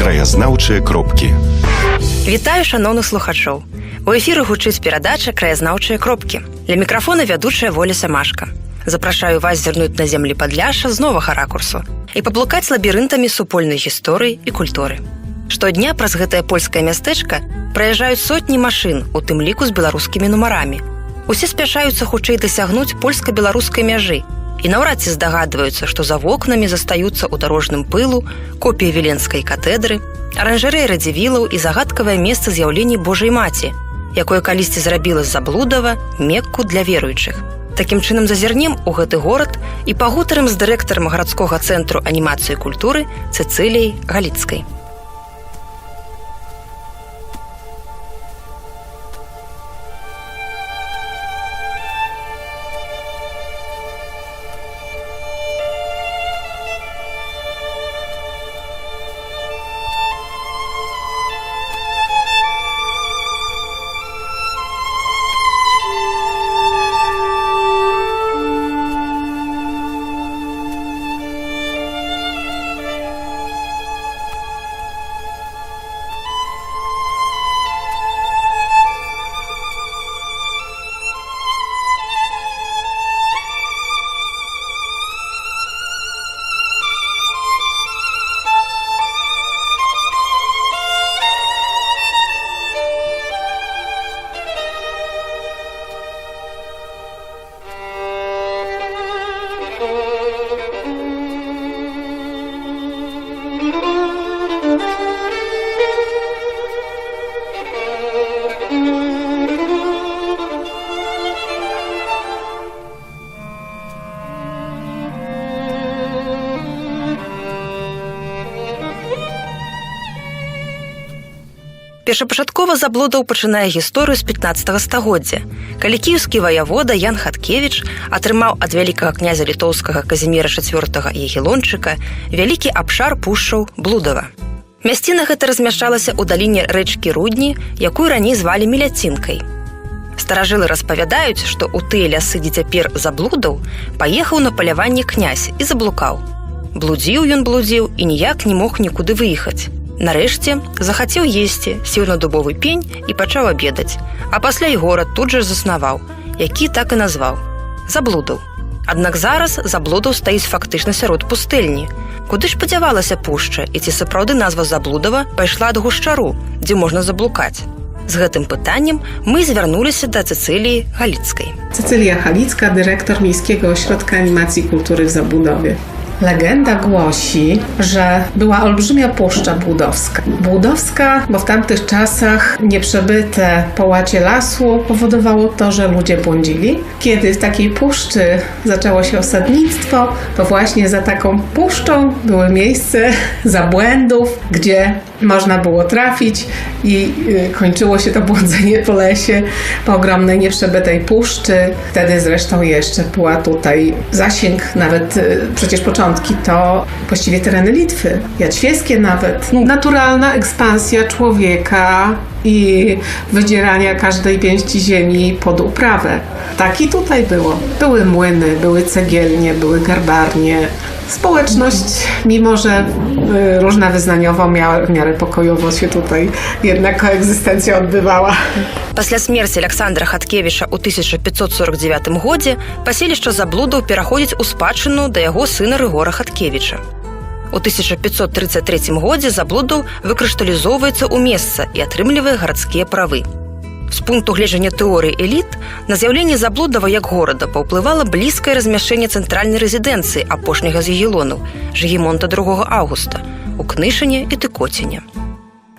Краязнаўчыя кропкі. Вітаю шаноўных слухачоў. У эфіры гучыць перадача «Краязнаўчыя кропкі». Для мікрафона вядучая Воля Самашка. Запрашаю вас зірнуць на землі Падляшша з новага ракурсу і паблукаць лабірынтамі супольнай гісторыі і культуры. Штодня праз гэтае польскае мястэчка праязджаюць сотні машын, у тым ліку з беларускімі нумарамі. Усе спяшаюцца хутчэй дасягнуць польска-беларускай мяжы і наўрад ці здагадваюцца, што за вокнамі застаюцца ў дарожным пылу копіі Віленскай катэдры, аранжарэі радзівілаў і загадкавае месца з'яўлення Божай Маці, якое калісьці зрабіла з Заблудова Мекку для веруючых. Такім чынам зазірнем у гэты горад і пагутарым з дырэктарам гарадскога цэнтру анімацыі і культуры Цэцыліяй Галіцкай. Першапачаткова Заблудаў пачынае гісторыю з 15 стагоддзя, калі кіеўскі ваявода Ян Хаткевіч атрымаў ад вялікага князя літоўскага Казіміра IV Ягелончыка вялікі абшар пушчаў Блудава. Мясціна гэта размяшчалася ў даліне рэчкі Рудні, якую раней звалі Міляцінкай. Старажылы распавядаюць, што ў тыя лясы, дзе цяпер Заблудаў, паехаў на паляванне князь і заблукаў. Блудзіў і ніяк не мог нікуды выехаць. Нарэшце захацеў есці, сеў на дубовы пень і пачаў абедаць, а пасля і горад тут жа заснаваў, які так і назваў – Заблудаў. Аднак зараз Заблудаў стаіць фактычна сярод пустэльні. Куды ж падзявалася пушча, і ці сапраўды назва Заблудава пайшла ад гушчару, дзе можна заблукаць? З гэтым пытаннем мы звярнуліся да Цэцыліі Галіцкай. Cecelia Halicka, dyrektor Miejskiego Ośrodka Animacji i Kultury w Zabłudowie. Legenda głosi, że była olbrzymia puszcza Błudowska. Błudowska, bo w tamtych czasach nieprzebyte połacie lasu powodowało to, że ludzie błądzili. Kiedy w takiej puszczy zaczęło się osadnictwo, to właśnie za taką puszczą były miejsce zabłędów, gdzie można było trafić i kończyło się to błądzenie po lesie, po ogromnej nieprzebytej puszczy. Wtedy zresztą jeszcze była tutaj zasięg, nawet przecież początki to właściwie tereny Litwy, jadźwieckie nawet. Naturalna ekspansja człowieka i wydzierania każdej pięści ziemi pod uprawę. Tak i tutaj było. Były młyny, były cegielnie, były garbarnie. Społeczność, mimo że różna wyznaniowo, miała w miarę pokojowo się tutaj jednak koegzystencja odbywała. Пасля смерці Аляксандра Хаткевіча ў 1549 годзе паселішча Заблудаў пераходзіць у спадчыну да яго сына Рыгора Хаткевіча. У 1533 годзе Заблудаў выкрышталізоўваецца ў месца і атрымлівае гарадскія правы. З пункту гледжання тэорыі эліт на з'яўленне Заблудава як горада паўплывала блізкае размяшчэнне цэнтральнай рэзідэнцыі апошняга з Ягелонаў Жыгімонта II Аўгуста у Кнышыне і Тыкоціне.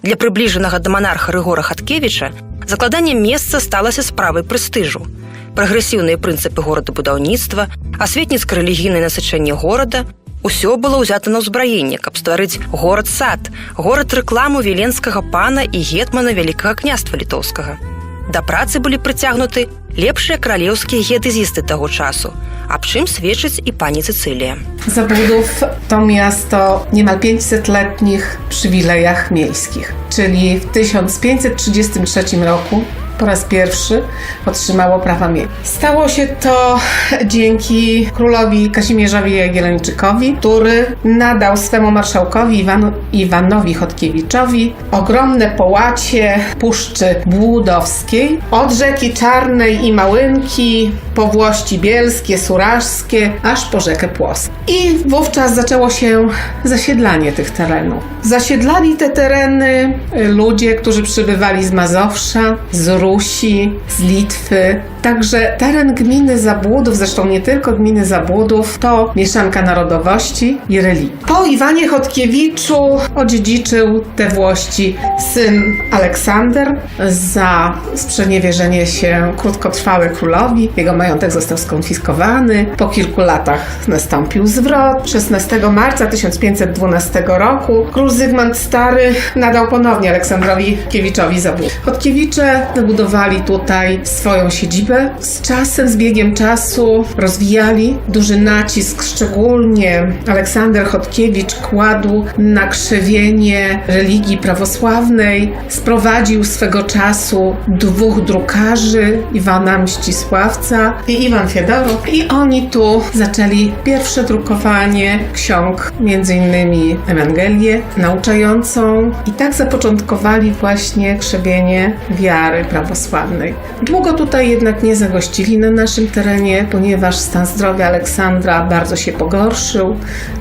Для прыбліжанага да манарха Рыгора Хаткевіча закладанне месца сталася справай прэстыжу. Прагрэсіўныя прынцыпы горадабудаўніцтва, асветніцка-рэлігійнае насычэнне горада – усё было ўзята на ўзбраенне, каб стварыць горад-сад, горад-рэкламу віленскага пана і гетмана Вялікага княства літоўскага. Да працы былі прыцягнуты лепшыя кралеўскія геадэзісты таго часу, аб czym świadczyć i pani Cecylia. Zabłudów to miasto niemal 500-letnich przywilejach miejskich, czyli w 1533 roku po raz pierwszy otrzymało prawa miejskie. Stało się to dzięki królowi Kazimierzowi Jagiellończykowi, który nadał swemu marszałkowi Iwanowi Chodkiewiczowi ogromne połacie Puszczy Błudowskiej od rzeki Czarnej i Małynki po Włości Bielskie, Suraszskie, aż po rzekę Płos. I wówczas zaczęło się zasiedlanie tych terenów. Zasiedlali te tereny ludzie, którzy przybywali z Mazowsza, z Rusi, z Litwy. Także teren gminy Zabłudów, zresztą nie tylko gminy Zabłudów, to mieszanka narodowości i religii. Po Iwanie Chodkiewiczu odziedziczył te włości syn Aleksander za sprzeniewierzenie się krótkotrwałe królowi. Jego majątek został skonfiskowany. Po kilku latach nastąpił zwrot. 16 marca 1512 roku król Zygmunt Stary nadał ponownie Aleksandrowi Chodkiewiczowi Zabłudów. Chodkiewicze wybudowali tutaj swoją siedzibę. Z czasem, z biegiem czasu rozwijali duży nacisk, szczególnie Aleksander Chodkiewicz kładł na krzewienie religii prawosławnej. Sprowadził swego czasu 2 drukarzy, Iwana Mścisławca i Iwan Fiedorow, i oni tu zaczęli pierwsze drukowanie ksiąg, m.in. Ewangelię nauczającą, i tak zapoczątkowali właśnie krzewienie wiary prawosławnej. Długo tutaj jednak nie zagościli na naszym terenie, ponieważ stan zdrowia Aleksandra bardzo się pogorszył,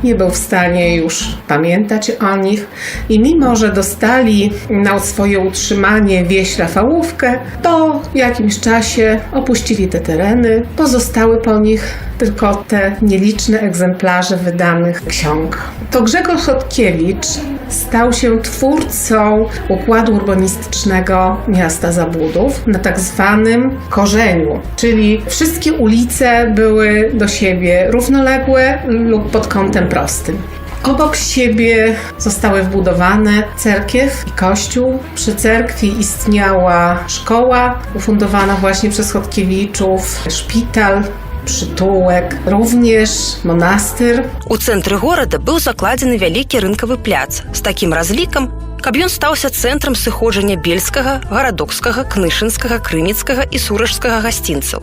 nie był w stanie już pamiętać o nich, i mimo że dostali na swoje utrzymanie wieś Rafałówkę, po jakimś czasie opuścili te tereny. Pozostały po nich tylko te nieliczne egzemplarze wydanych ksiąg. To Grzegorz Chodkiewicz stał się twórcą układu urbanistycznego miasta Zabłudów na tak zwanym korzeniu, czyli wszystkie ulice były do siebie równoległe lub pod kątem prostym. Obok siebie zostały wbudowane cerkiew i kościół. Przy cerkwi istniała szkoła ufundowana właśnie przez Chodkiewiczów, szpital, przytułek, również monastyr. У цэнтры горада быў закладзены вялікі рынкавы пляц з такім разлікам, каб ён стаўся цэнтрам сыходжання бельскага, гарадокскага, кнышынскага, крыніцкага і сурашскага гасцінцаў.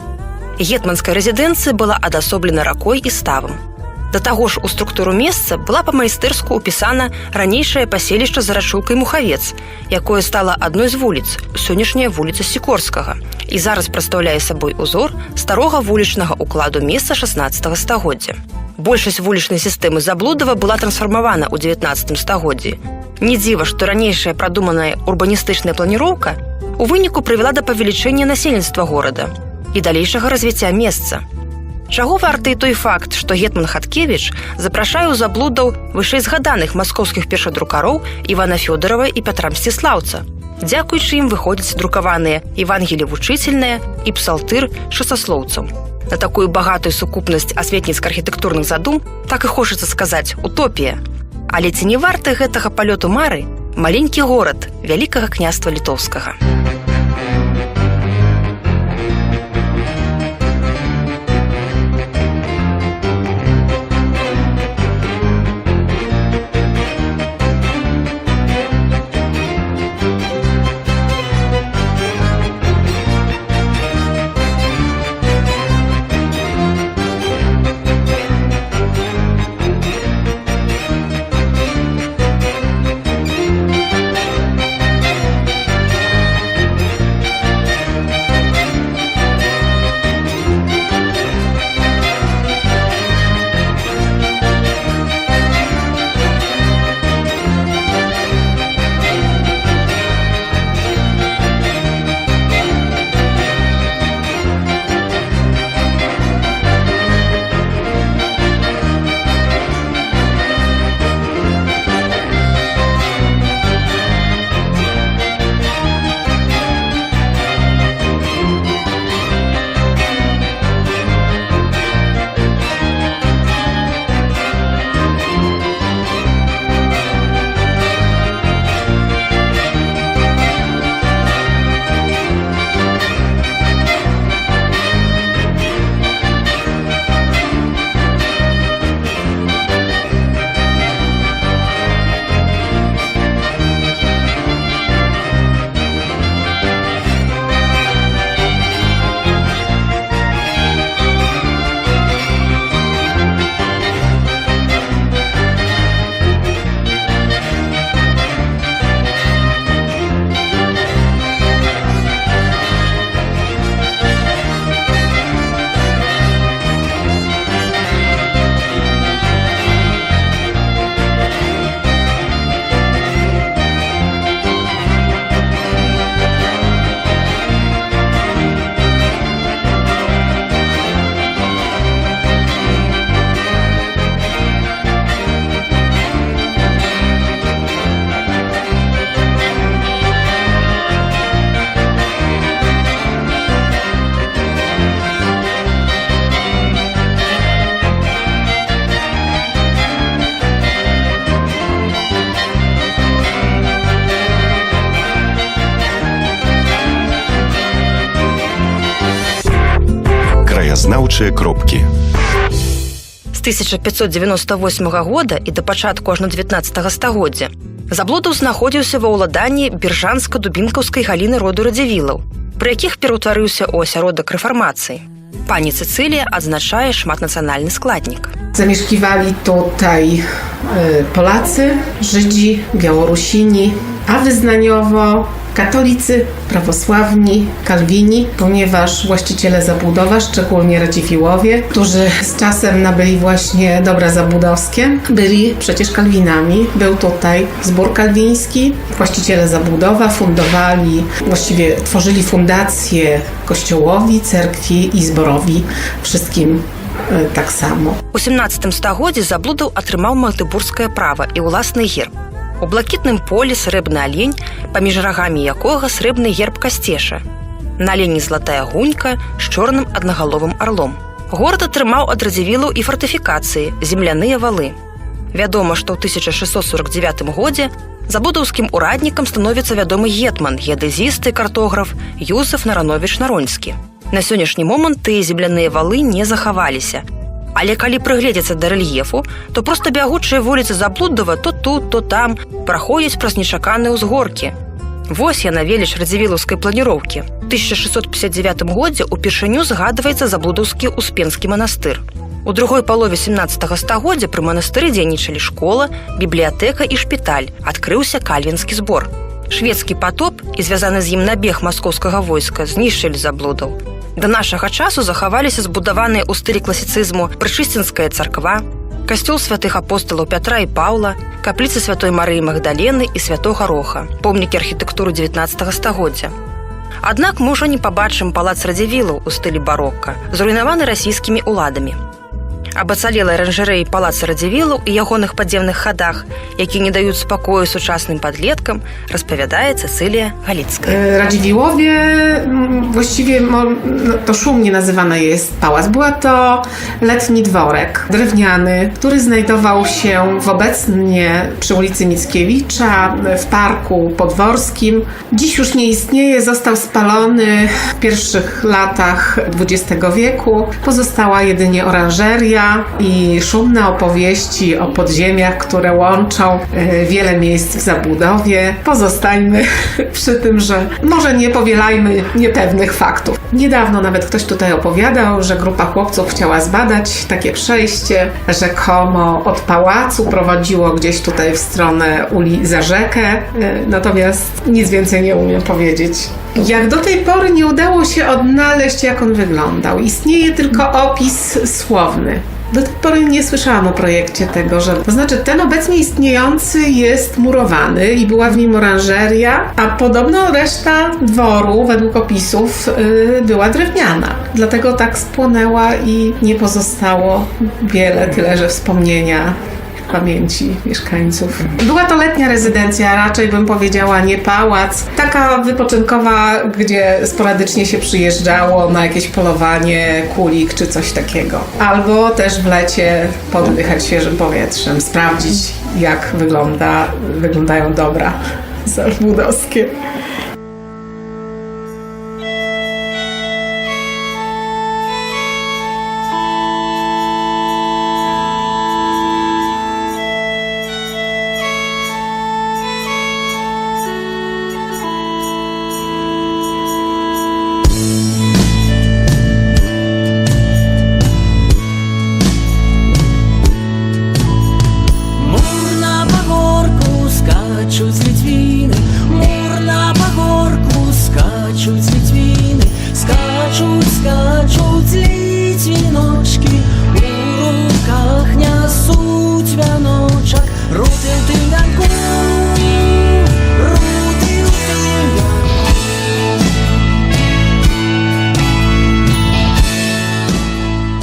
Гетманская рэзідэнцыя была адасоблена ракой і ставам. Да таго ж у структуру месца была па-майстэрску ўпісана ранейшае паселішча за рачулкай Мухавец, якое стала адной з вуліц, сённяшняя вуліца Сікорскага, і зараз прадстаўляе сабой узор старога вулічнага укладу месца 16 стагоддзя. Большасць вулічнай сістэмы Заблудова была трансфармавана ў 19 стагоддзі. Не дзіва, што ранейшая прадуманая урбаністычная планіроўка у выніку прывяла да павелічэння насельніцтва горада і далейшага развіцця месца. Чаго варты і той факт, што гетман Хаткевіч запрашае ў Заблудаў вышэйзгаданых маскоўскіх першадрукароў Івана Фёдорава і Пятра Мсціслаўца. Дзякуючы ім выходзяць друкаваныя Евангелі вучыцельныя і псалтыр шасаслоўцаў. На такую багатую сукупнасць асветніцка-архітэктурных задум так і хочацца сказаць утопія. Але ці не варты гэтага палёту мары маленькі горад Вялікага княства Літоўскага? краязнаўчыя кропкі. З 1598 года і да пачатку аж на 19 стагоддзя Заблудаў знаходзіўся ва ўладанні біржанска-дубінкаўскай галіны роду Радзівілаў, пры якіх пераўтварыўся ў асяродак рэфармацыі. Пані Цэцылія адзначае шматнацыянальны складнік. Zamieszkiwali tutaj Polacy, Żydzi, Białorusini, a wyznaniowo katolicy, prawosławni, kalwini, ponieważ właściciele zabudowa, szczególnie Radziwiłłowie, którzy z czasem nabyli właśnie dobra zabudowskie, byli przecież kalwinami. Był tutaj zbór kalwiński, właściciele zabudowa fundowali, właściwie tworzyli fundację kościołowi, cerkwi i zborowi, wszystkim tak samo. У 17 стагоддзі Заблудаў атрымаў магдыбургскае права і ўласны герб. У блакітным полі срэбны алень, паміж рагамі якога срэбны герб Касцеша. На алені златая гунька з чорным аднагаловым арлом. Горад атрымаў ад Радзівілаў і фартыфікацыі, земляныя валы. Вядома, што ў 1649 годзе заблудаўскім ураднікам становіцца вядомы гетман, геадэзіст і картограф Юзеф Нарановіч-Наронскі. На сённяшні момант тыя земляныя валы не захаваліся. Але калі прыгледзецца да рэльефу, то проста бягучыя вуліцы Заблудова то тут, то там праходзяць праз нечаканыя ўзгоркі. Вось яна веліч радзівілаўскай планіроўкі. У 1659 годзе ўпершыню згадваецца заблудаўскі Успенскі манастыр. У другой палове 17 стагоддзя пры манастыры дзейнічалі школа, бібліятэка і шпіталь, адкрыўся кальвінскі збор. Шведскі патоп і звязаны з ім набег маскоўскага войска знішчылі Заблудаў. Да нашага часу захаваліся збудаваныя ў стылі класіцызму Прычысцінская царква, касцёл святых апосталаў Пятра і Паўла, капліцы святой Марыі Магдалены і святога Роха, помнікі архітэктуры 19 стагоддзя. Аднак мы ўжо не пабачым палац Радзівілаў у стылі барокка, зруйнаваны расійскімі ўладамі. Аб ацалелай аранжарэі палаца Радзівілаў і ягоных падземных хадах, які не даюць спакою сучасным падлеткам, распавядае Цэцылія Галіцкая. Radziwiłłowie, właściwie to szumnie nazywany jest pałac. Była to letni dworek drewniany, który znajdował się obecnie przy ulicy Mickiewicza, w parku podworskim. Dziś już nie istnieje, został spalony w pierwszych latach XX wieku. Pozostała jedynie oranżeria i szumne opowieści o podziemiach, które łączą wiele miejsc w zabudowie. Pozostańmy przy tym, że może nie powielajmy niepewnych faktów. Niedawno nawet ktoś tutaj opowiadał, że grupa chłopców chciała zbadać takie przejście, rzekomo od pałacu prowadziło gdzieś tutaj w stronę za rzekę, natomiast nic więcej nie umiem powiedzieć. Jak do tej pory nie udało się odnaleźć, jak on wyglądał. Istnieje tylko opis słowny. Do tej pory nie słyszałam o projekcie tego, że... To znaczy, ten obecnie istniejący jest murowany i była w nim oranżeria, a podobno reszta dworu, według opisów, była drewniana. Dlatego tak spłonęła i nie pozostało wiele, tyle że wspomnienia w pamięci mieszkańców. Była to letnia rezydencja, raczej bym powiedziała nie pałac. Taka wypoczynkowa, gdzie sporadycznie się przyjeżdżało na jakieś polowanie, kulik czy coś takiego. Albo też w lecie poddychać świeżym powietrzem, sprawdzić jak wyglądają dobra zabudowskie.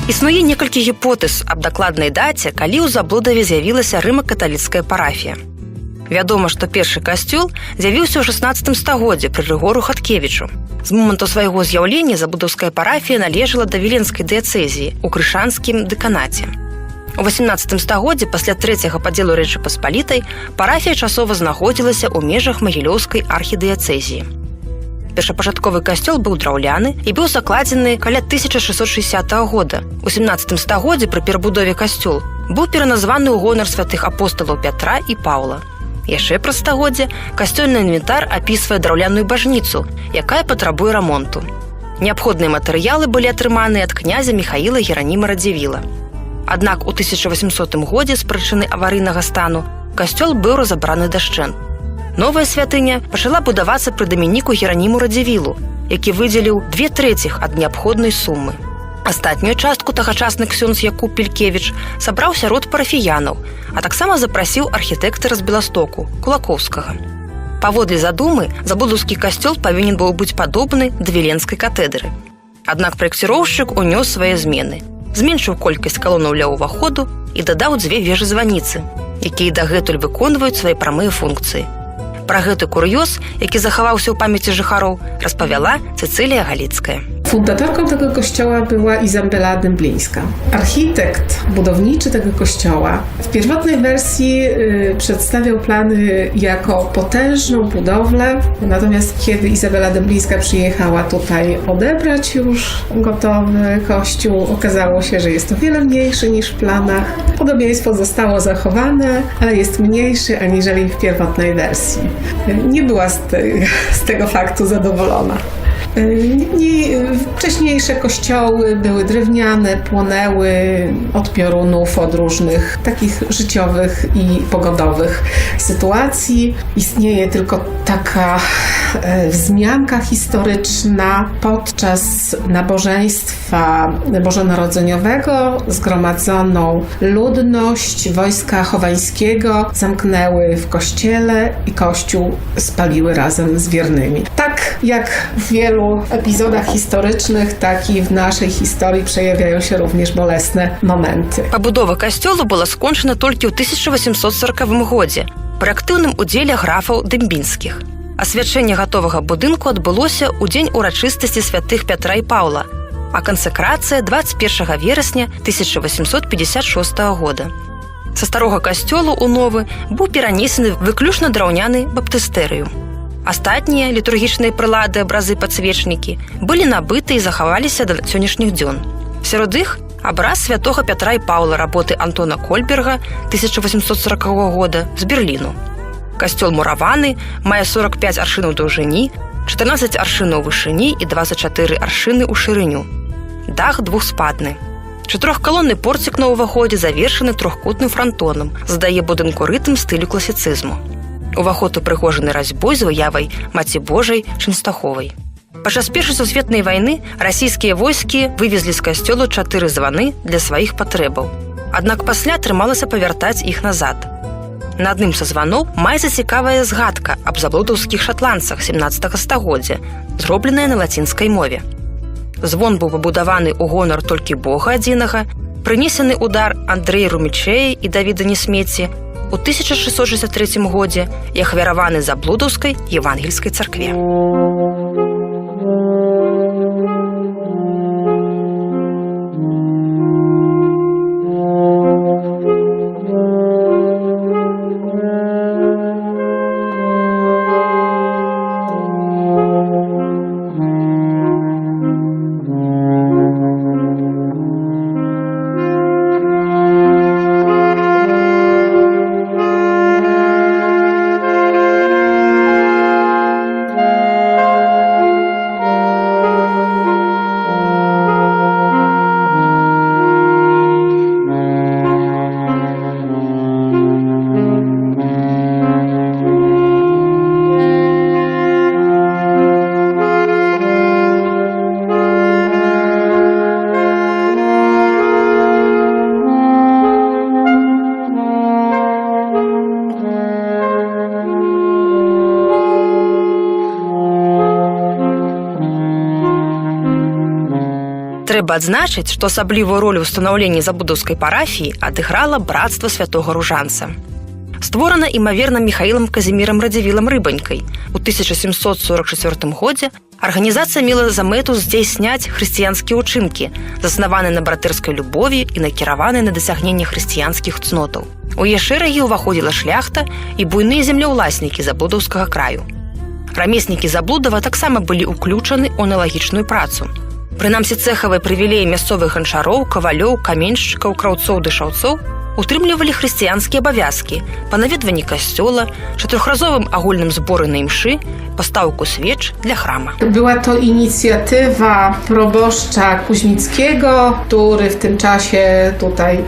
Існуе некалькі гіпотэз аб дакладнай даце, калі ў Заблудаве з'явілася рыма-каталіцкая парафія. Вядома, што першы касцёл з'явіўся ў 16 стагоддзі пры Рыгору Хаткевічу. З моманту свайго з'яўлення забудаўская парафія належала да Віленскай дыяцэзіі ў крышанскім дэканаце. У 18 стагоддзі пасля трэцяга падзелу Рэчы Паспалітай парафія часова знаходзілася ў межах Магілёўскай архідыяцэзіі. Першапачатковы касцёл быў драўляны і быў закладзены каля 1660 года. У 17 стагоддзі пры перабудове касцёл быў пераназваны ў гонар святых апосталаў Пятра і Паўла. Яшчэ праз стагоддзе касцёльны інвентар апісвае драўляную бажніцу, якая патрабуе рамонту. Неабходныя матэрыялы былі атрыманыя ад князя Міхаіла Гераніма Радзівіла. Аднак у 1800 годзе з прычыны аварыйнага стану касцёл быў разабраны дашчэнт. Новая святыня пачала будавацца пры дамініку Гераніму Радзівілу, які выдзеліў 2/3 ад неабходнай сумы. Астатнюю частку тагачасны ксёндз Якуб Пелькевіч сабраў сярод парафіянаў, а таксама запрасіў архітэктара з Беластоку, Кулакоўскага. Паводле задумы, забудаўскі касцёл павінен быў быць падобны да Віленскай катедры. Аднак праекціроўшчык унёс свае змены, зменшыў колькасць калонаў ля ўваходу і дадаў 2 вежы-званіцы, якія дагэтуль выконваюць свае прамыя функцыі. Пра гэты кур'ёз, які захаваўся ў памяці жыхароў, распавяла Цэцылія Галіцкая. Fundatorką tego kościoła była Izabela Dęblińska. Architekt budowniczy tego kościoła w pierwotnej wersji przedstawiał plany jako potężną budowlę, natomiast kiedy Izabela Dęblińska przyjechała tutaj odebrać już gotowy kościół, okazało się, że jest to wiele mniejszy niż w planach. Podobieństwo zostało zachowane, ale jest mniejszy aniżeli w pierwotnej wersji. Nie była z tego faktu zadowolona. Wcześniejsze kościoły były drewniane, płonęły od piorunów, od różnych takich życiowych i pogodowych sytuacji. Istnieje tylko taka wzmianka historyczna. Podczas nabożeństwa bożonarodzeniowego zgromadzoną ludność wojska chowańskiego zamknęły w kościele i kościół spaliły razem z wiernymi. Tak jak w wielu epizodach historycznych, tak i w naszej historii przejawiają się również bolesne momenty. Пабудова касцёлу была скончана толькі ў 1840 годзе пры актыўным удзеле графаў Дэмбінскіх. Асвячэнне гатовага будынку адбылося ў дзень урачыстасці святых Пятра і Паўла, а кансакрацыя 21 верасня 1856 года. Са старога касцёлу ў новы быў перанесены выключна драўняны баптыстэрыю. Астатнія літургічныя прылады, абразы, падсвечнікі былі набыты і захаваліся да сённяшніх дзён. Сярод іх абраз святога Пятра і Паўла работы Антона Кольберга 1840 года з Берліну. Касцёл мураваны, мае 45 аршынаў даўжыні, 14 аршынаў вышыні і 24 аршыны ў шырыню. Дах двухспадны. Чатырохкалонны порцік на ўваходзе завершаны трохкутным франтонам, задае будынку рытм стылю класіцызму. Уваход упрыгожаны разьбой з выявай Маці Божай Чэнстаховай. Падчас Першай сусветнай вайны расійскія войскі вывезлі з касцёлу 4 званы для сваіх патрэбаў. Аднак пасля атрымалася павяртаць іх назад. На адным са званоў маецца цікавая згадка аб заблудаўскіх шатландцах 17 стагоддзя, зробленая на лацінскай мове. Звон быў пабудаваны ў гонар толькі Бога адзінага, прынесены ўдар Андрэя Румічэя і Давіда Несмеці у 1663 годзе і ахвяраваны заблудаўскай евангельскай царкве. Трэба адзначыць, што асаблівую ролю ў станаўленні забудаўскай парафіі адыграла брацтва святога Ружанца. Створана імаверна Міхаілам Казімірам Радзівілам Рыбанькай. У 1744 годзе арганізацыя мела за мэту здзяйсняць хрысціянскія ўчынкі, заснаваныя на братэрскай любові і накіраваныя на дасягненне хрысціянскіх цнотаў. У яе шэрагі ўваходзіла шляхта і буйныя землеўласнікі забудаўскага краю. Рамеснікі Заблудава таксама былі ўключаны ў аналагічную працу. Прынамсі цэхавыя прывілеі мясцовых ганчароў, кавалёў, каменшчыкаў, краўцоў ды шаўцоў утрымлівалі хрысціянскія абавязкі па наведванні касцёла, czterorazowym агульным зборы на імшы, pastałku свеч для храма. Była to inicjatywa proboszcza Kuźmickiego, który w tym czasie tutaj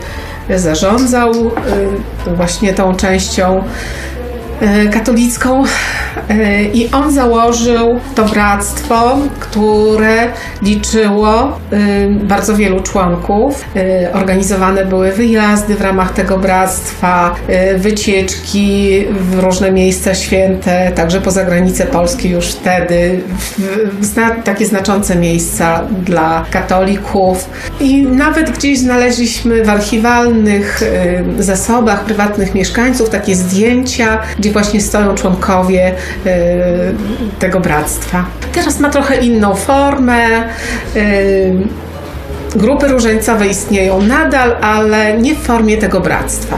zarządzał właśnie tą częścią katolicką i on założył to bractwo, które liczyło bardzo wielu członków. Organizowane były wyjazdy w ramach tego bractwa, wycieczki w różne miejsca święte, także poza granice Polski już wtedy, takie znaczące miejsca dla katolików. I nawet gdzieś znaleźliśmy w archiwalnych zasobach prywatnych mieszkańców takie zdjęcia, gdzie właśnie stoją członkowie tego bractwa. Teraz ma trochę inną formę. Grupy różańcowe istnieją nadal, ale nie w formie tego bractwa.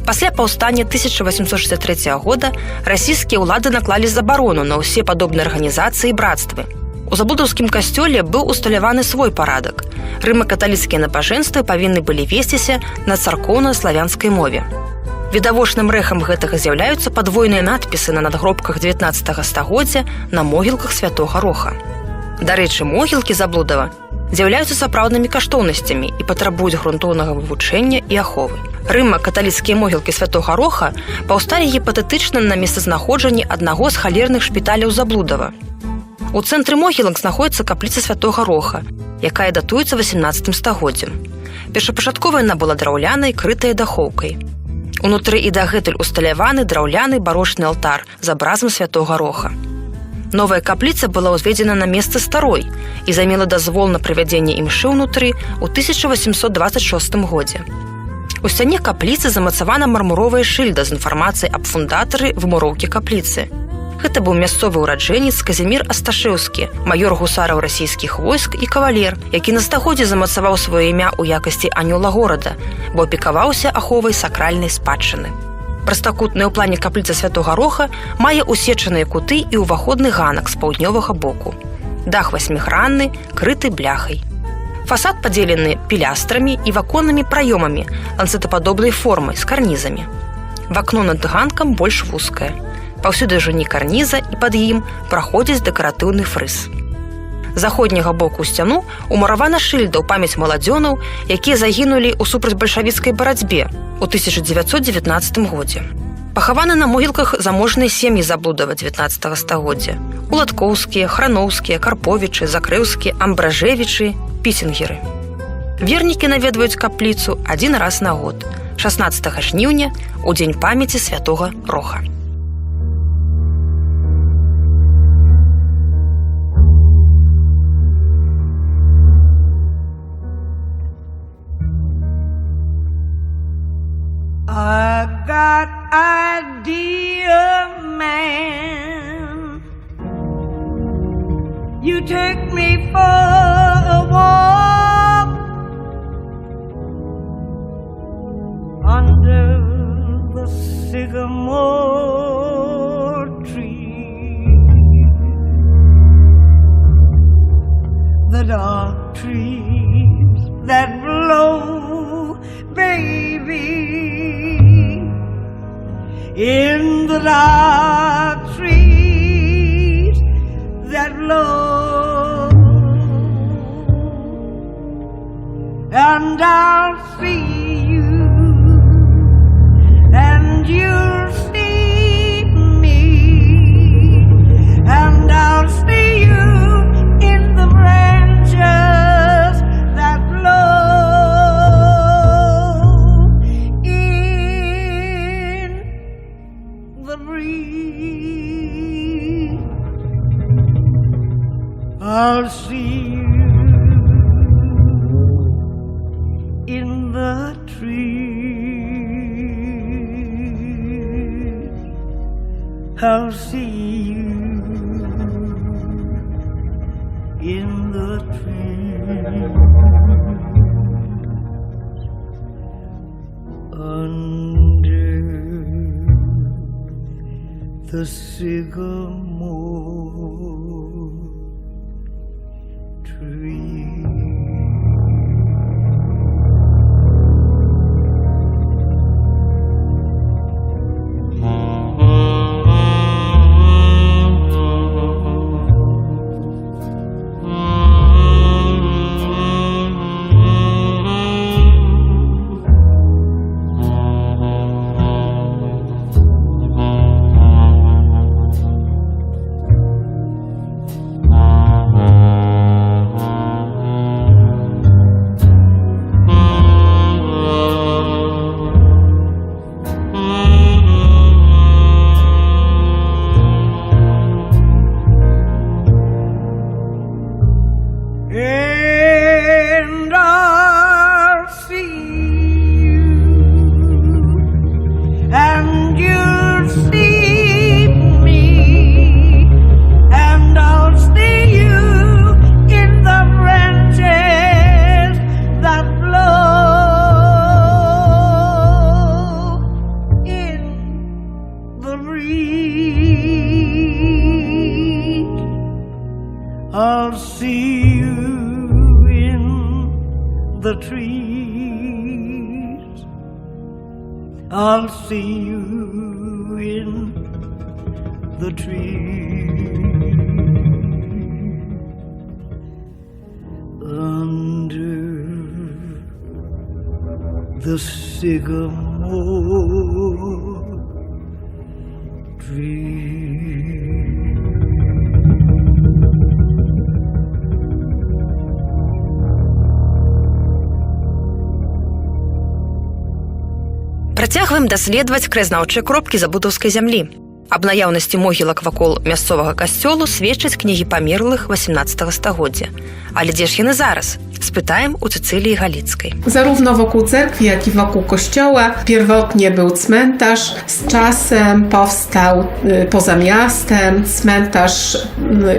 Пасля паўстання 1863 года расійскія ўлады наклалі забарону на ўсе падобныя арганізацыі і брацтвы. У заблудаўскім касцёле быў усталяваны свой парадак. Рыма-каталіцкія набажэнствы павінны былі весціся на царкоўна-славянскай мове. Відавочным рэхам гэтага з'яўляюцца падвойныя надпісы на надгробках 19 стагоддзя на могілках святога Роха. Дарэчы, могілкі Заблудава з'яўляюцца сапраўднымі каштоўнасцямі і патрабуюць грунтоўнага вывучэння і аховы. Рыма-каталіцкія могілкі святога Роха паўсталі гіпатэтычна на месцазнаходжанні аднаго з халерных шпіталяў Заблудава. У цэнтры могілак знаходіцца капліца святога Роха, якая датуецца 18 стагоддзем. Першапачаткова яна была драўлянай, крытая дахоўкай. Унутры і дагэтуль усталяваны драўляны барочны алтар з абразам святога Роха. Новая капліца была ўзведзена на месцы старой і замела дазвол на правядзенне імшы ўнутры ў 1826 годзе. У сцяне капліцы замацавана мармуровая шыльда з інфармацыяй аб фундатары вымуроўкі капліцы. Гэта быў мясцовы ўраджэнец Казімір Асташэўскі, маёр гусараў расійскіх войск і кавалер, які на стагоддзе замацаваў сваё імя ў якасці анёла горада, бо апекаваўся аховай сакральнай спадчыны. Прастакутная ў плане капліца святога Роха мае усечаныя куты і ўваходны ганак з паўднёвага боку. Дах васьмігранны, крыты бляхай. Фасад падзелены пілястрамі і ваконнымі праёмамі ланцэтападобнай формы з карнізамі. Вакно над ганкам больш вузкае. Паўсюды жуні карніза і пад ім праходзіць дэкаратыўны фрыз. З заходняга боку сцяну умуравана шыльда ў памяць маладзёнаў, якія загінулі ў супрацьбальшавіцкай барацьбе ў 1919 годзе. Пахаваны на могілках заможныя сем'і Заблудава 19 стагоддзя: Уладкоўскія, Храновскія, Карповічы, Закрэўскія, Амбражэвічы, Пісінгеры. Вернікі наведваюць капліцу адзін раз на год, 16 жніўня, у дзень памяці святога Роха. I got idea, man. You take me for a walk under the sycamore tree, the dark trees that blow, baby. In the dark trees that blow, and I'll see you, and you'll see me, and I'll see you in the branches that blow. I'll see you in the trees. I'll see you in the trees. Under the sycamore tree. And I'll see you, and you'll see me, and I'll see you in the branches that blow in the breeze. I'll see you in the trees. I'll see you in the trees. Under the sycamore tree. Працягваем даследаваць краязнаўчыя кропкі забудаўскай зямлі. Аб наяўнасці могілак вакол мясцовага касцёлу сведчаць кнігі памерлых 18 стагоддзя. Але дзе ж яны зараз? Spytałem u Cecylii Galickiej. Zarówno wokół cerkwi, jak i wokół kościoła pierwotnie był cmentarz. Z czasem powstał poza miastem cmentarz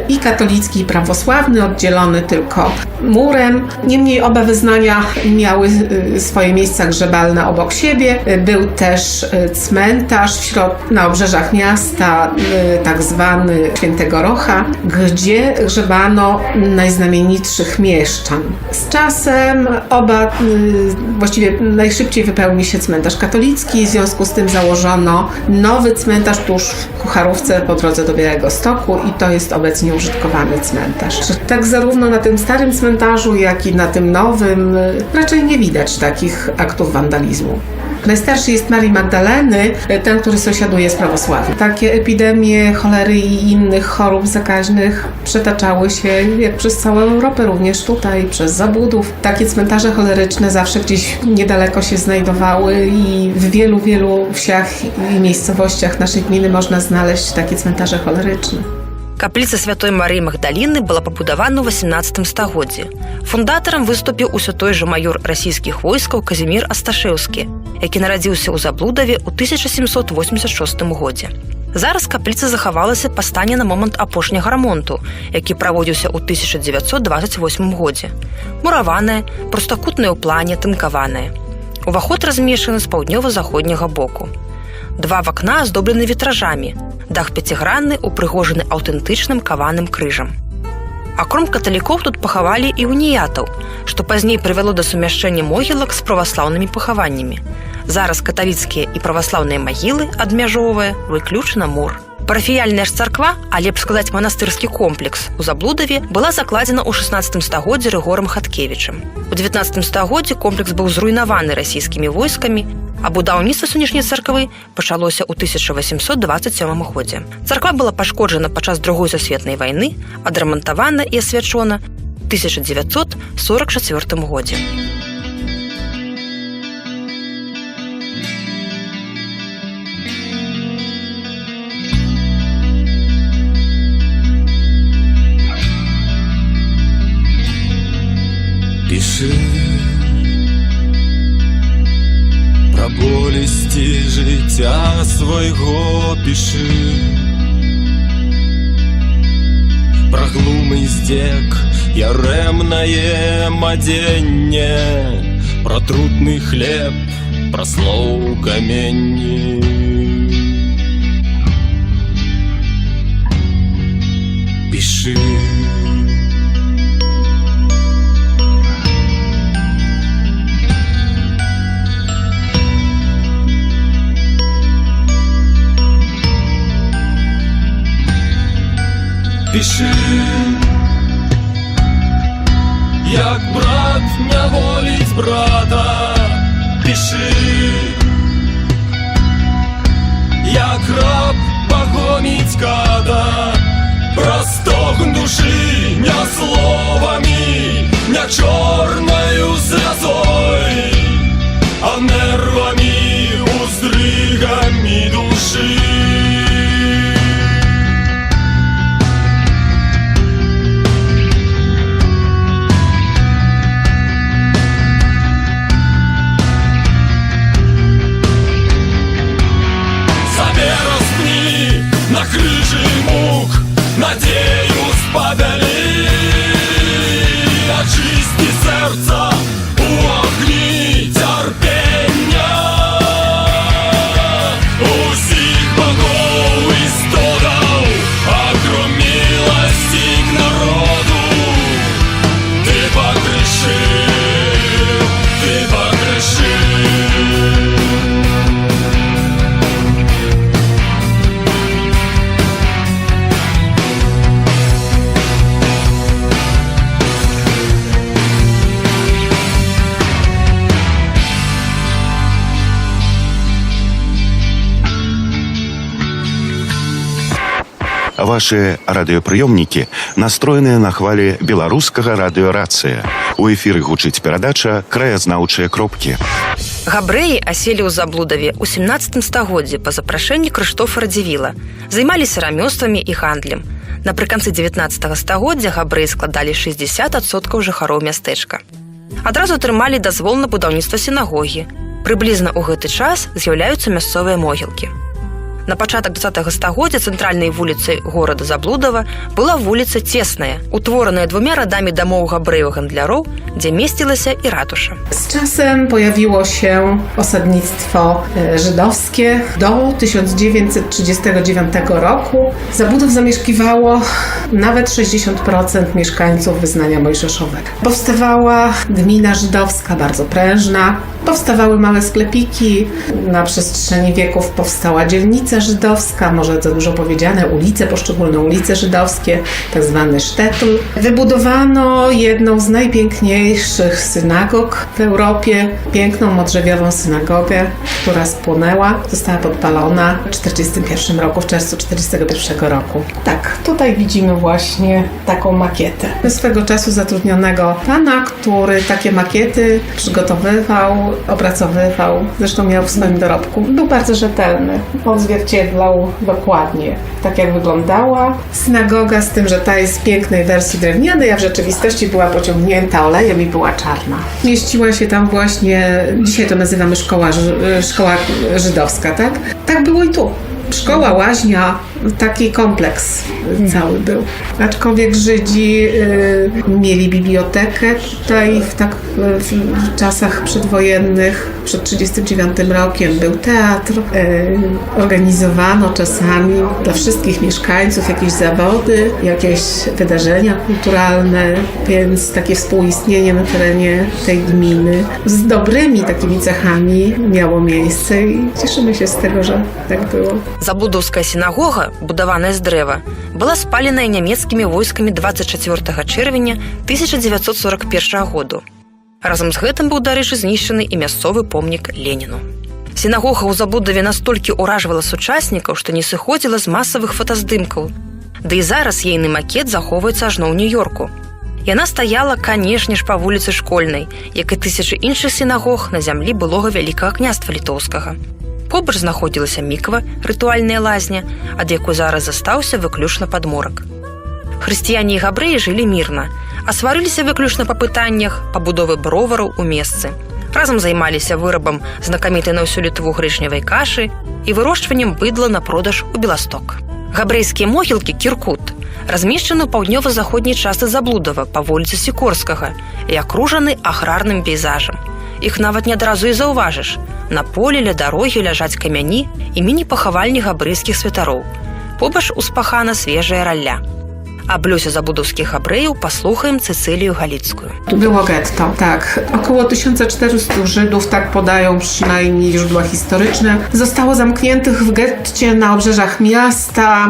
i katolicki, i prawosławny, oddzielony tylko murem. Niemniej oba wyznania miały swoje miejsca grzebalne obok siebie. Był też cmentarz na obrzeżach miasta, tak zwany Świętego Rocha, gdzie grzebano najznamienitszych mieszczan. Z czasem właściwie najszybciej wypełni się cmentarz katolicki, w związku z tym założono nowy cmentarz tuż w Kucharówce po drodze do Białegostoku i to jest obecnie użytkowany cmentarz. Tak zarówno na tym starym cmentarzu, jak i na tym nowym raczej nie widać takich aktów wandalizmu. Najstarszy jest Marii Magdaleny, ten, który sąsiaduje z prawosławiem. Takie epidemie cholery i innych chorób zakaźnych przetaczały się jak przez całą Europę, również tutaj, przez Zabudów. Takie cmentarze choleryczne zawsze gdzieś niedaleko się znajdowały i w wielu, wielu wsiach i miejscowościach naszej gminy można znaleźć takie cmentarze choleryczne. Капліца святой Марыі Магдаліны была пабудавана ў 18 стагоддзі. Фундатарам выступіў усё той жа маёр расійскіх войскаў Казімір Асташэўскі, які нарадзіўся ў Заблудаве ў 1786 годзе. Зараз капліца захавалася па стане на момант апошняга рамонту, які праводзіўся ў 1928 годзе. Мураваная, простакутная ў плане, тынкаваная. Уваход размешчаны з паўднёва-заходняга боку. Два вакна аздоблены вітражамі. Дах пяцігранны, упрыгожаны аўтэнтычным каваным крыжам. Акром каталікоў тут пахавалі і уніятаў, што пазней прывяло да сумяшчэння могілак з праваслаўнымі пахаваннямі. Зараз каталіцкія і праваслаўныя магілы, адмяжоўвае, выключна мур. Парафіяльная ж царква, а лепш сказаць манастырскі комплекс, у Заблудаве была закладзена ў 16 стагоддзі Рыгорам Хаткевічам. У 19 стагоддзі комплекс быў зруйнаваны расійскімі войскамі, а будаўніцтва сённяшняй царквы пачалося ў 1827 годзе. Царква была пашкоджана падчас Другой сусветнай вайны, адрамантавана і асвячона ў 1944 годзе. Пиши про болісті життя свайго, пиши про глумы здзек, ярэмнае мадзенне, про трудны хлеб, про слоў каменні. пиши. Пиши, як брат не волить брата. Пиши, як раб погонить када. Простог души не словами, не черною слезой, а нервами, уздрыгами души. На крыже мук надеюсь побели, очисти сердца у огни терпения. Усих богов и стодов, окром милости к народу. Ты погреши, ты погреши. Ваши радыёпрыёмнікі настроеныя на хвалі беларускага радыёрацыя. У эфіры гучыць перадача «Краязнаўчыя кропкі». Габрэі аселі ў Заблудаве ў 17 стагоддзі па запрашэнні Крыштофа Радзівіла, займаліся рамёствамі і гандлем. Напрыканцы 19 стагоддзя габрэі складалі 60% жыхароў мястэчка. Адразу атрымалі дазвол на будаўніцтва сінагогі. Прыблізна ў гэты час з'яўляюцца мясцовыя могілкі. На пачатак 20 стагоддзя цэнтральнай вуліцай горада Заблудава была вуліца Цесная, утвораная двумя радамі домов габрэев-гандляроў, gdzie mieściła i ratuša. Z czasem pojawiło się osadnictwo żydowskie. Do 1939 roku Zabudów zamieszkiwało nawet 60% mieszkańców wyznania mojżeszowego. Powstawała gmina żydowska, bardzo prężna. Powstawały małe sklepiki. Na przestrzeni wieków powstała dzielnica żydowska, może za dużo powiedziane, ulice, poszczególne ulice żydowskie, tak zwany sztetl. Wybudowano jedną z najpiękniejszych synagog w Europie, piękną modrzewiową synagogę, która spłonęła, została podpalona w 1941 roku, w czerwcu 1941 roku. Tak, tutaj widzimy właśnie taką makietę. Swego czasu zatrudnionego pana, który takie makiety przygotowywał, opracowywał, zresztą miał w swoim dorobku. Był bardzo rzetelny, odzwierciedlał dokładnie, tak jak wyglądała synagoga, z tym, że ta jest w pięknej wersji drewnianej, a w rzeczywistości była pociągnięta olejem i była czarna. Mieściła się tam właśnie, dzisiaj to nazywamy szkoła żydowska, tak? Tak było i tu. Szkoła, łaźnia, taki kompleks cały był. Aczkolwiek Żydzi mieli bibliotekę tutaj w czasach przedwojennych, przed 1939 rokiem był teatr, organizowano czasami dla wszystkich mieszkańców jakieś zawody, jakieś wydarzenia kulturalne, więc takie współistnienie na terenie tej gminy z dobrymi takimi cechami miało miejsce i cieszymy się z tego, że tak było. Заблудаўская сінагога, будаваная з дрэва, была спаленая нямецкімі войскамі 24 чэрвеня 1941 году. Разам з гэтым быў, дарэчы, знішчаны і мясцовы помнік Леніну. Сінагога ў Забудаве настолькі ўражвала сучаснікаў, што не сыходзіла з масавых фотаздымкаў. Ды і зараз ейны макет захоўваецца ажно ў Нью-Йорку. Яна стаяла, канешне ж, па вуліцы Школьнай, як і тысячы іншых сінагог на зямлі былога Вялікага княства літоўскага. Побач знаходзілася міква, рытуальная лазня, ад якой зараз застаўся выключна падморак. Хрысціяне і габрэі жылі мірна, а сварыліся выключна па пытаннях пабудовы бровараў у месцы. Разам займаліся вырабам знакамітай на ўсю Літву грэчневай кашы і вырошчваннем быдла на продаж у Беласток. Габрэйскія могілкі Кіркут размешчаны ў паўднёва-заходняй частцы Заблудава па вуліцы Сікорскага і акружаны аграрным пейзажам. Іх нават не адразу і заўважыш. На полі ля дарогі ляжаць камяні і міні-пахавальні габрэйскіх святароў. Побач успахана свежая ралля. Аб лёсе забудовскіх габрэяў паслухаем Цэцылію Галіцкую. Było getto, tak. Około 1400 Żydów, tak podają przynajmniej źródła historyczne, zostało zamkniętych w getcie na obrzeżach miasta,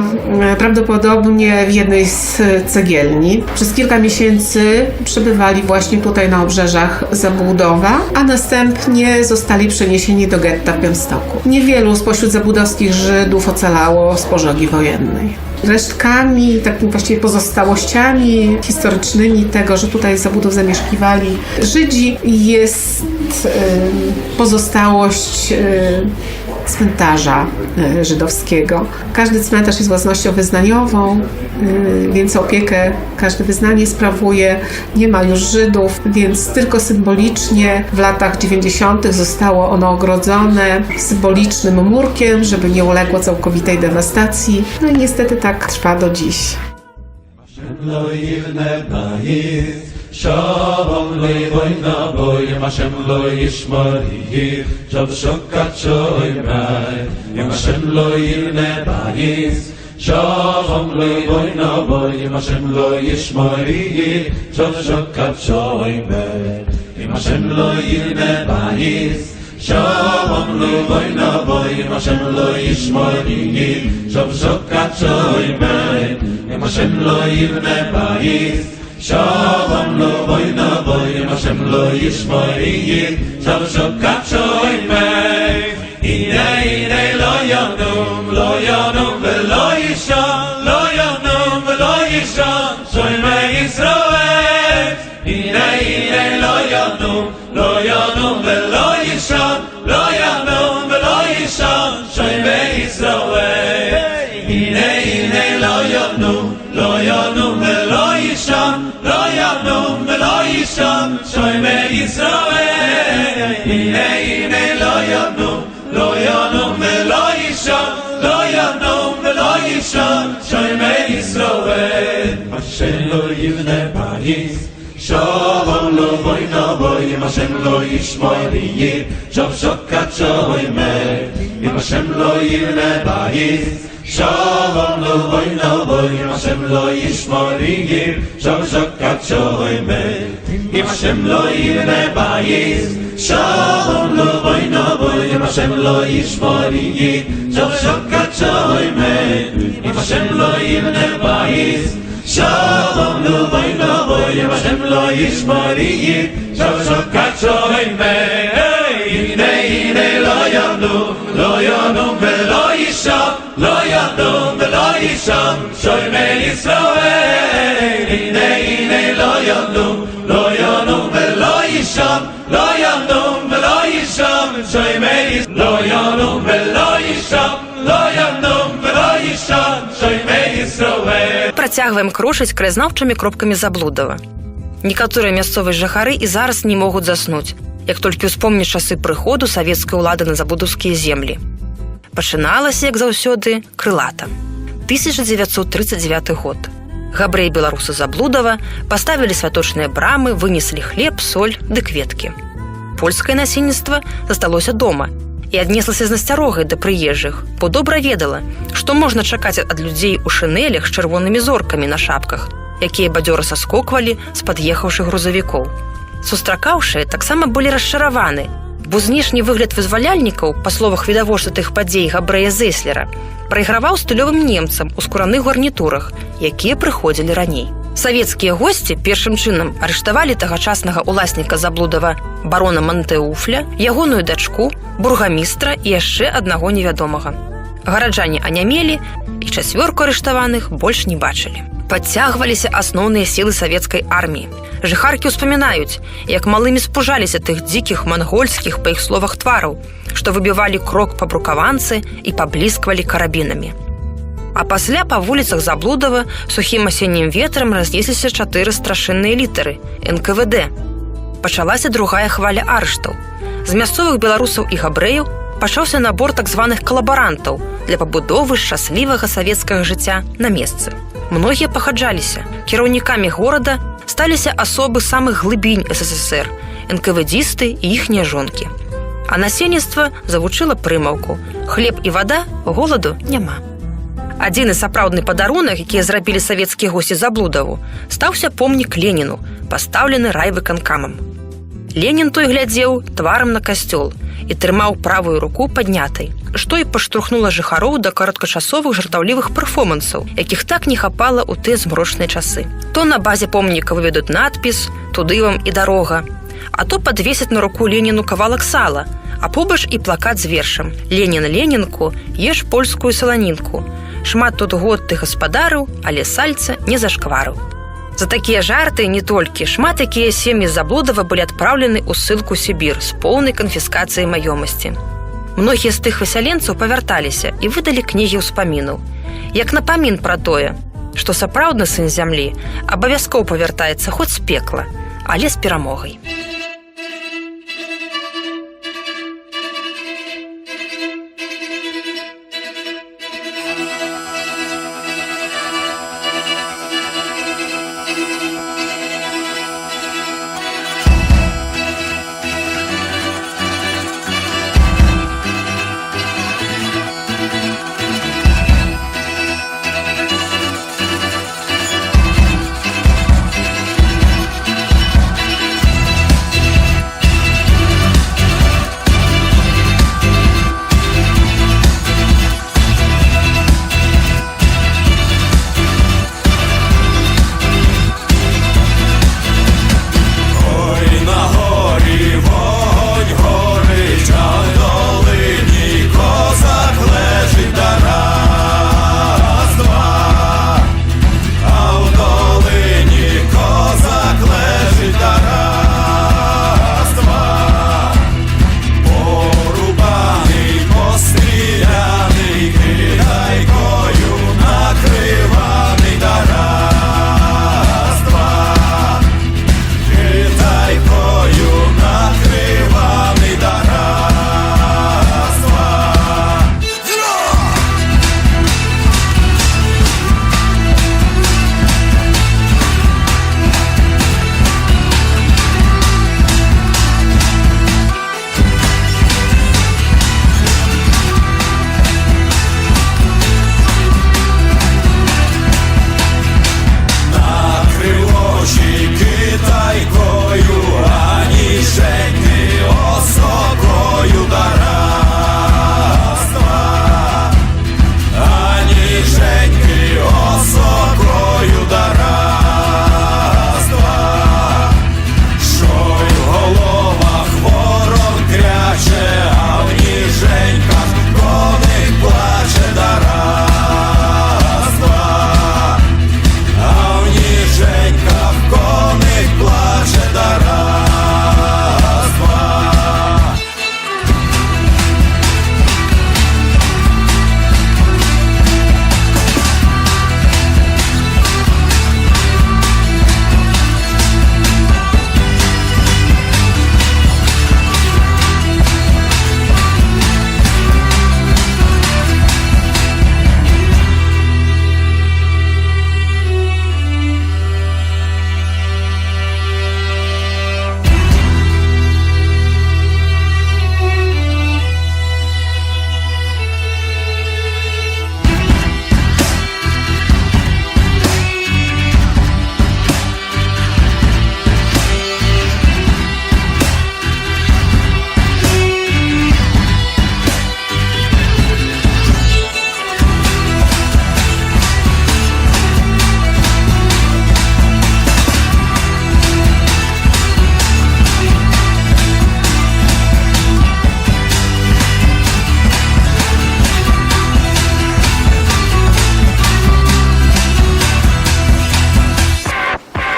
prawdopodobnie w jednej z cegielni. Przez kilka miesięcy przebywali właśnie tutaj na obrzeżach Zabudowa, a następnie zostali przeniesieni do getta w Białymstoku. Niewielu spośród zabudowskich Żydów ocalało z pożogi wojennej. Resztkami, takimi właściwie pozostałościami historycznymi tego, że tutaj Zabudów zamieszkiwali Żydzi, jest pozostałość cmentarza żydowskiego. Każdy cmentarz jest własnością wyznaniową, więc opiekę każde wyznanie sprawuje. Nie ma już Żydów, więc tylko symbolicznie w latach 90. zostało ono ogrodzone symbolicznym murkiem, żeby nie uległo całkowitej dewastacji. No i niestety tak trwa do dziś. Shalom levoy naboy, Hashem lo yishmari, Shav shokat shoy mai, Hashem lo yirne bayis. Shalom levoy naboy, Hashem lo yishmari, Shav shokat shoy mai, Hashem lo yirne bayis. Shalom levoy naboy, Hashem lo yishmari, Shav shokat shoy mai, Hashem lo yirne bayis. Shalom lo boy na boy, Hashem lo yishmari, Shav shokat shoy mei. Ine lo yonum velo yishon, lo yonum velo yishon, shoy mei Yisroel. Ine lo yonum velo yishon, lo yonum velo yishon, shoy mei Yisroel. Ine lo yonum velo yishon, lo yonum velo yishon, shoy mei Yisroel. Ine lo yonum velo yishon, lo yonum velo yishon, shoy mei Yisroel. Hashem lo yivne bayis, shalom lo boy na boy, Hashem lo yishmari, Shav shokat shoy mei. Hashem lo yivne bayis, Shalom lo boy na boy, Hashem lo yishmari, Shav shokat shoy mei. Hashem lo yivne bayis, Shalom lo boy na boy, Hashem lo yishmari, Shav shokat shoy mei. Hashem lo yivne bayis, Shalom lo boy na boy, Hashem lo yishmari, Shav shokat shoy mei. Ine lo yonum velo yishon, lo yonum velo yishon, shoy mei Yisroel. Ine lo yonum velo yishon, lo yonum velo yishon, shoy mei. Lo yonum velo yishon, lo yonum velo yishon, shoy mei Yisroel. Працягваем крушыць краязнаўчымі кропкамі Заблудова. Некаторыя мясцовыя жыхары і зараз не могуць заснуць, як толькі ўспомніць часы прыходу савецкай улады на забудовскія землі. Пачыналася, як заўсёды, крылата. 1939 год. Габрэі-беларусы Заблудова паставілі святочныя брамы, вынеслі хлеб, соль ды кветкі. Польскае насельніцтва засталося дома і аднеслася з насцярогай да прыезжых, бо добра ведала, што можна чакаць ад людзей у шынелях з чырвонымі зоркамі на шапках, якія бадзёра саскоквалі з пад'ехаўшых грузавікоў. Сустракаўшыя таксама былі расчараваны, бо знешні выгляд вызваляльнікаў, па словах відавочца тых падзей Габрэя Зэслера, прайграваў стылёвым немцам у скураных гарнітурах, якія прыходзілі раней. Савецкія госці першым чынам арыштавалі тагачаснага ўласніка Заблудова барона Мантэуфля, ягоную дачку, бургамістра і яшчэ аднаго невядомага. Гараджане анямелі і чацвёрку арыштаваных больш не бачылі. Падцягваліся асноўныя сілы савецкай арміі. Жыхаркі ўспамінаюць, як малымі спужаліся тых дзікіх мангольскіх, па іх словах, твараў, што выбівалі крок па брукаванцы і паблісквалі карабінамі. А пасля па вуліцах Заблудова сухім асеннім ветрам разнесліся 4 страшэнныя літары НКВД. Пачалася другая хваля арыштаў. З мясцовых беларусаў і габрэяў пачаўся набор так званых калабарантаў для пабудовы шчаслівага савецкага жыцця на месцы. Многія пахаджаліся. Кіраўнікамі горада сталіся асобы самых глыбінь СССР, НКВДісты і іхнія жонкі. А насельніцтва завучыла прымаўку: хлеб і вада, голаду няма. Адзіны сапраўдны падарунак, які зрабілі савецкія госці Заблудаву, стаўся помнік Леніну, пастаўлены райвыканкамам. Ленін той глядзеў тварам на касцёл і трымаў правую руку паднятай, што і паштурхнула жыхароў да кароткачасовых жартаўлівых перформансаў, якіх так не хапала ў тыя змрочныя часы. То на базе помніка выведуць надпіс «Туды вам і дарога», а то падвесяць на руку Леніну кавалак сала, а побач і плакат з вершам «Ленін, Ленінку, еш польскую саланінку. Шмат тут год ты гаспадарыў, але сальца не зашкварыў». За такія жарты не толькі шмат якія сем'і Заблудава былі адпраўлены ў ссылку Сібір з поўнай канфіскацыяй маёмасці. Многія з тых высяленцаў павярталіся і выдалі кнігі ўспамінаў, як напамін пра тое, што сапраўдны сын зямлі абавязкова павяртаецца хоць з пекла, але з перамогай.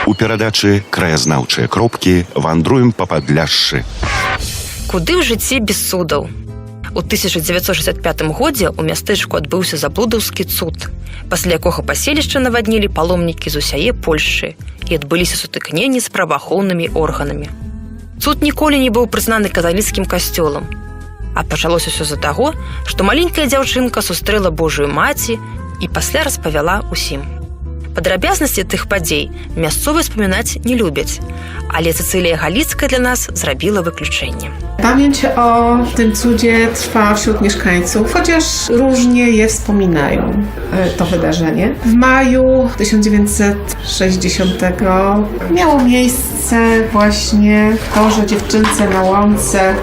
У перадачы «Краязнаўчыя кропкі» вандруем па Падляшшы. Куды ў жыцці без цудаў? У 1965 годзе ў мястэчку адбыўся заблудаўскі цуд, пасля якога паселішча наваднілі паломнікі з усяе Польшчы і адбыліся сутыкненні з праваахоўнымі органамі. Цуд ніколі не быў прызнаны каталіцкім касцёлам, а пачалося ўсё з-за таго, што маленькая дзяўчынка сустрэла Божую маці і пасля распавяла ўсім. Падрабязнасці тых падзей мясцовыя спамінаць не любяць, але Цэцылія Галіцкая для nas zrobiła wyключenie. Pamięć o tym cudzie trwa wśród mieszkańców, chociaż różnie je wspominają, to wydarzenie. W maju 1960 miało miejsce właśnie to, że dziewczynce na łące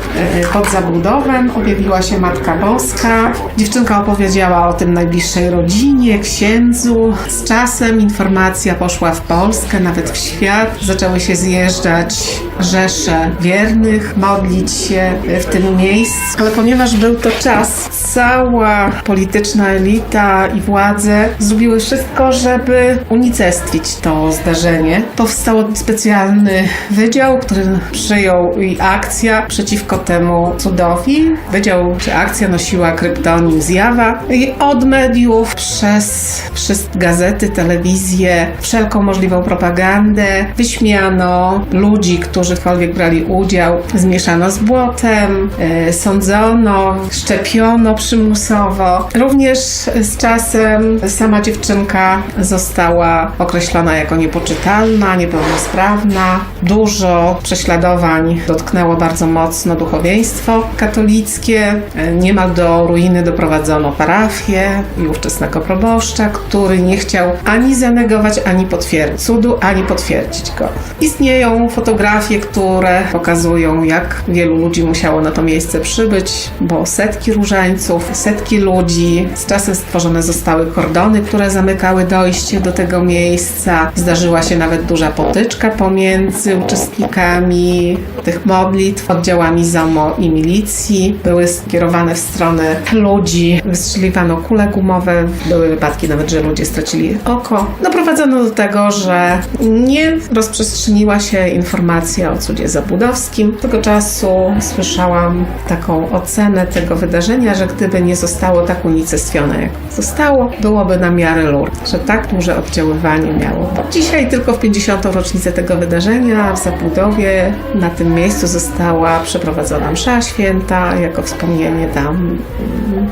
pod Zabłudowem objawiła się Matka Boska. Dziewczynka opowiedziała o tym najbliższej rodzinie, księdzu. Z czasem informacja poszła w Polskę, nawet w świat. Zaczęły się zjeżdżać rzesze wiernych, modlić się w tym miejscu. Ale ponieważ był to czas, cała polityczna elita i władze zrobiły wszystko, żeby unicestwić to zdarzenie. Powstał specjalny wydział, który przyjął i akcja przeciwko temu cudowi. Wydział czy akcja nosiła kryptonim Zjawa i od mediów przez wszystkie gazety, telewizję, wszelką możliwą propagandę wyśmiano ludzi, którzy wkolwiek brali udział, zmieszano z błotem, sądzono, szczepiono przymusowo. Również z czasem sama dziewczynka została określona jako niepoczytalna, niepełnosprawna. Dużo prześladowań dotknęło bardzo mocno duchowieństwo katolickie. Niemal do ruiny doprowadzono parafię i ówczesnego proboszcza, który nie chciał ani zanegować, ani potwierdzić cudu, ani potwierdzić go. Istnieją fotografie, które pokazują, jak wielu ludzi musiało na to miejsce przybyć, bo setki różańców, setki ludzi. Z czasem stworzone zostały kordony, które zamykały dojście do tego miejsca. Zdarzyła się nawet duża potyczka pomiędzy uczestnikami tych modlitw, oddziałami ZOMO i milicji. Były skierowane w stronę ludzi, wystrzeliwano kule gumowe, były wypadki nawet, że ludzie stracili oko. Doprowadzono do tego, że nie rozprzestrzeniła się informacja o cudzie zabłudowskim. Tego czasu słyszałam taką ocenę tego wydarzenia, że gdyby nie zostało tak unicestwione, jak zostało, byłoby na miarę Lourdes, że tak duże oddziaływanie miało. Dzisiaj tylko w 50. rocznicę tego wydarzenia w Zabłudowie na tym miejscu została przeprowadzona msza święta, jako wspomnienie tam.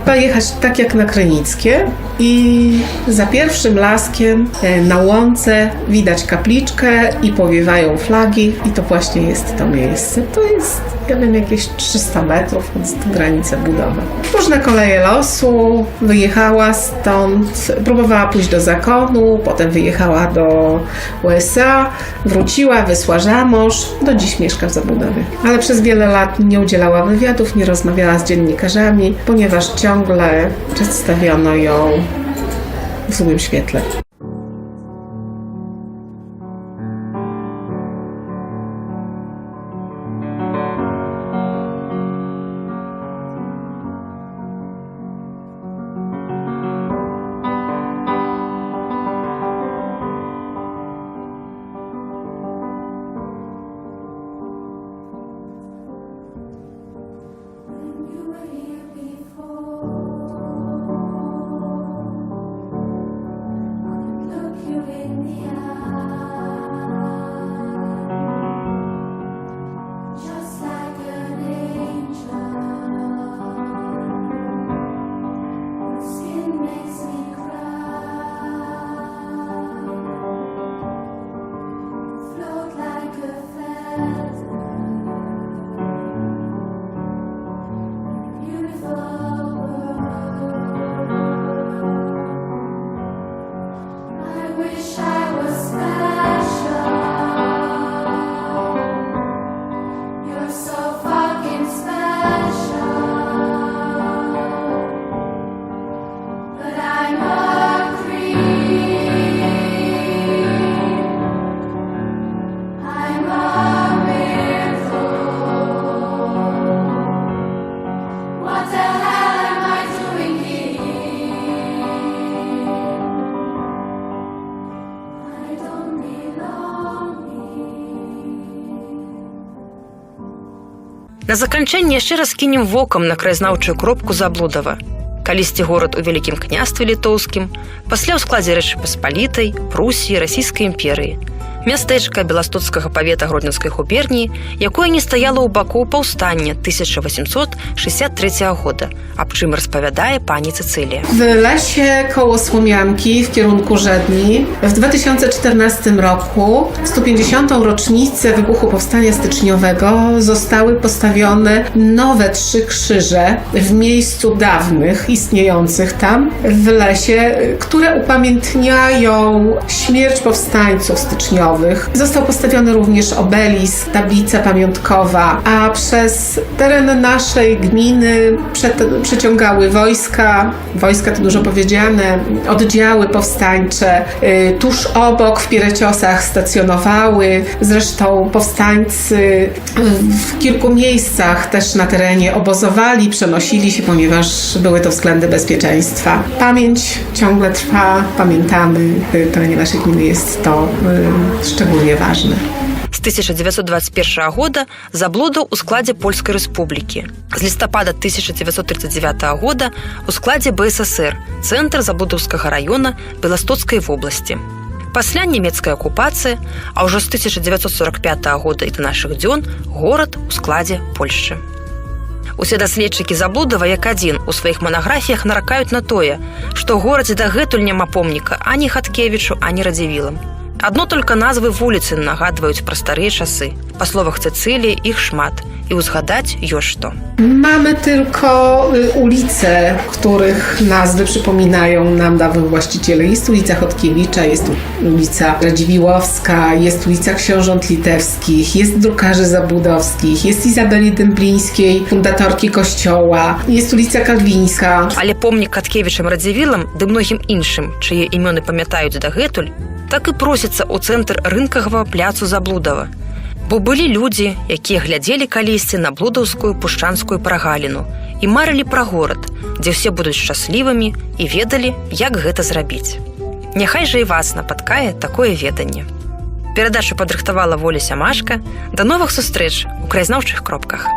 Pojechać tak jak na Krynickie i za pierwszym laskiem na łące widać kapliczkę i powiewają flagi i to właśnie jest to miejsce. To jest, ja wiem, jakieś 300 metrów od granicy budowy. Różne koleje losu, wyjechała stąd, próbowała pójść do zakonu, potem wyjechała do USA, wróciła, wyszła za mąż, do dziś mieszka w Zabłudowie. Ale przez wiele lat nie udzielała wywiadów, nie rozmawiała z dziennikarzami, ponieważ ciągle przedstawiono ją w złym świetle. На заканчэнне яшчэ раз кінем вокам на краязнаўчую кропку Заблудова. Калісьці горад у Вялікім княстве літоўскім, пасля ў складзе Рэчы Паспалітай, Прусіі, Расійскай імперыі. Мястэчка беластоцкага павета Гродзенскай губерніі, якое не стаяла ў баку паўстання 1863 года, аб czym rozpowiadaje pani Cecylия. W lesie koło Słomianki w kierunku Żedni w 2014 roku w 150. rocznicę wybuchu Powstania Styczniowego zostały postawione nowe 3 krzyże w miejscu dawnych, istniejących tam w lesie, które upamiętniają śmierć powstańców styczniowych. Został postawiony również obelisk, tablica pamiątkowa, a przez teren naszej gminy przeciągały wojska to dużo powiedziane, oddziały powstańcze, tuż obok w Piereciosach stacjonowały, zresztą powstańcy w kilku miejscach też na terenie obozowali, przenosili się, ponieważ były to względy bezpieczeństwa. Pamięć ciągle trwa, pamiętamy, w terenie naszej gminy jest to szczególnie ważne. З 1921 года заблудаў у складзе Польскай Рэспублікі. З лістапада 1939 года у складзе БССР, цэнтр заблудаўскага раёна Беластоцкай вобласці. Пасля нямецкай акупацыі, а ўжо з 1945 года і да нашых дзён горад у складзе Польшчы. Усе даследчыкі Заблудава як адзін у сваіх манаграфіях наракаюць на тое, што ў горадзе дагэтуль няма помніка ані Хаткевічу, ані Радзівілам. Одно только назвы вуліцы нагадваюць пра старыя часы. Па словах Цецylii, іх шмат, i uzgadać już to. Mamy tylko ulice, których nazwy przypominają nam dawnych właścicieli. Jest ulica Chodkiewicza, jest ulica Radziwiłłowska, jest ulica Książąt Litewskich, jest drukarzy Zabudowskich, jest Izabeli Dęblińskiej, fundatorki kościoła, jest ulica Kalwińska. Ale pomnik Хаткевічам Радзівілам ды многім іншым, чые імёны памятаюць дагэтуль, так і просіцца ў цэнтр рынкавага пляцу Заблудава. Бо былі людзі, якія глядзелі калісьці на блудаўскую пушчанскую прагаліну і марылі пра горад, дзе ўсе будуць шчаслівымі і ведалі, як гэта зрабіць. Няхай жа і вас напаткае такое веданне. Перадачу падрыхтавала Воля Сямашка. Да новых сустрэч у краязнаўчых кропках.